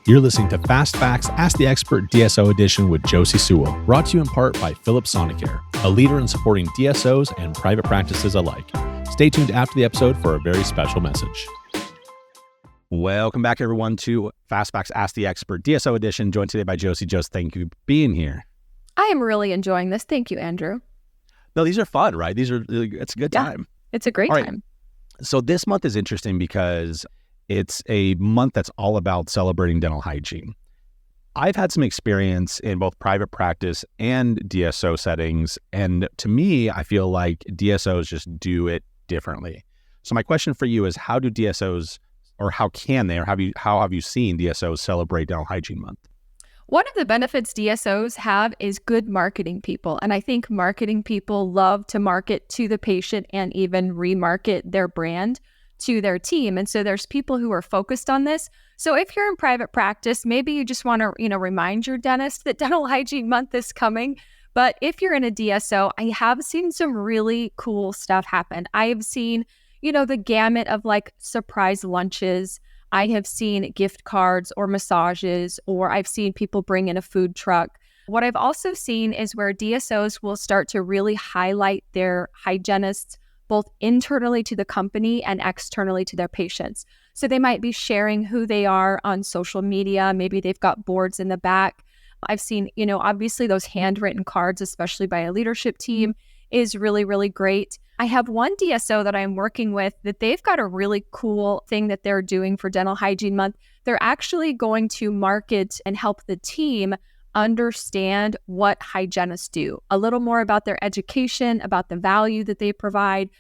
You're listening to Fast Facts Ask the Expert DSO edition with Josey Sewell, brought to you in part by Sonicare, a leader in supporting DSOs and private practices alike. Stay tuned after the episode for a very special message. Welcome back, everyone, to Fast Facts Ask the Expert DSO edition, joined today by Josey. Josey, thank you for being here. I am really enjoying this. Thank you, Andrew. No, these are fun, right? It's a good time. It's a great time. So this month is interesting because it's a month that's all about celebrating dental hygiene. I've had some experience in both private practice and DSO settings, and to me, I feel like DSOs just do it differently. So my question for you is, how do DSOs, or how can they, or how have you seen DSOs celebrate Dental Hygiene Month? One of the benefits DSOs have is good marketing people. And I think marketing people love to market to the patient and even remarket their brand to their team. And so there's people who are focused on this. So if you're in private practice, maybe you just want to, remind your dentist that Dental Hygiene Month is coming. But if you're in a DSO, I have seen some really cool stuff happen. I have seen, the gamut of like surprise lunches. I have seen gift cards or massages, or I've seen people bring in a food truck. What I've also seen is where DSOs will start to really highlight their hygienists, both internally to the company and externally to their patients. So they might be sharing who they are on social media. Maybe they've got boards in the back. I've seen, obviously those handwritten cards, especially by a leadership team, is really, really great. I have one DSO that I'm working with that they've got a really cool thing that they're doing for Dental Hygiene Month. They're actually going to market and help the team understand what hygienists do, a little more about their education, about the value that they provide,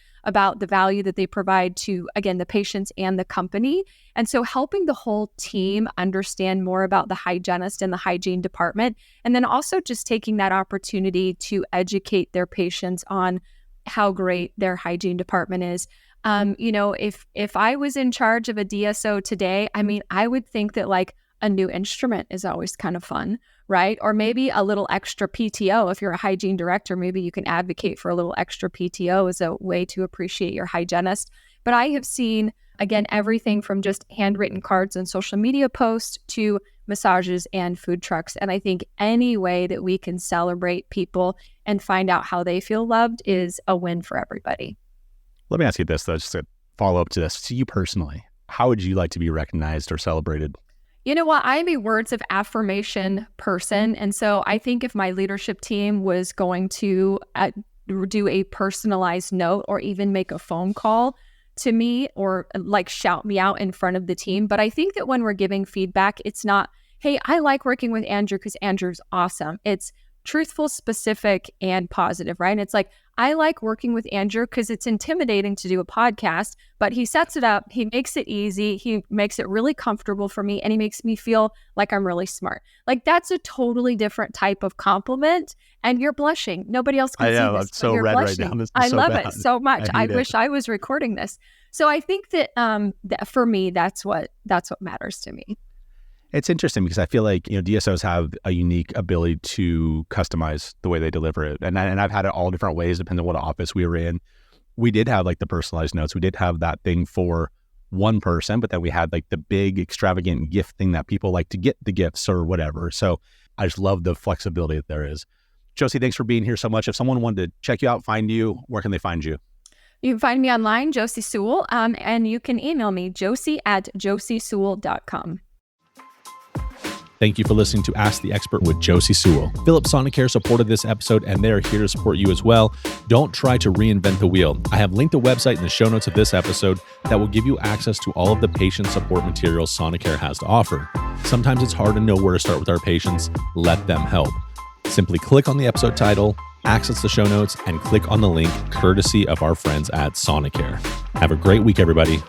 to, again, the patients and the company. And so helping the whole team understand more about the hygienist and the hygiene department, and then also just taking that opportunity to educate their patients on how great their hygiene department is. If I was in charge of a DSO today, I would think that like a new instrument is always kind of fun, right? Or maybe a little extra PTO. If you're a hygiene director, maybe you can advocate for a little extra PTO as a way to appreciate your hygienist. But I have seen, again, everything from just handwritten cards and social media posts to massages and food trucks. And I think any way that we can celebrate people and find out how they feel loved is a win for everybody. Let me ask you this, though, just to follow up to this. To you personally, how would you like to be recognized or celebrated? You know what? I'm a words of affirmation person. And so I think if my leadership team was going to do a personalized note or even make a phone call to me or like shout me out in front of the team. But I think that when we're giving feedback, it's not, hey, I like working with Andrew because Andrew's awesome. It's truthful, specific, and positive, right? And it's like, I like working with Andrew because it's intimidating to do a podcast, but he sets it up, he makes it easy, he makes it really comfortable for me, and he makes me feel like I'm really smart. Like that's a totally different type of compliment, and you're blushing. Nobody else can see this. I know, I'm so red blushing right now. I love it so much. I wish I was recording this. So I think that, that for me, that's what matters to me. It's interesting because I feel like, DSOs have a unique ability to customize the way they deliver it. And I've had it all different ways, depending on what office we were in. We did have like the personalized notes. We did have that thing for one person, but then we had like the big extravagant gift thing that people like to get the gifts or whatever. So I just love the flexibility that there is. Josey, thanks for being here so much. If someone wanted to check you out, find you, where can they find you? You can find me online, Josey Sewell, and you can email me, josie@joseysewell.com. Thank you for listening to Ask the Expert with Josey Sewell. Sonicare supported this episode, and they're here to support you as well. Don't try to reinvent the wheel. I have linked a website in the show notes of this episode that will give you access to all of the patient support materials Sonicare has to offer. Sometimes it's hard to know where to start with our patients. Let them help. Simply click on the episode title, access the show notes, and click on the link courtesy of our friends at Sonicare. Have a great week, everybody.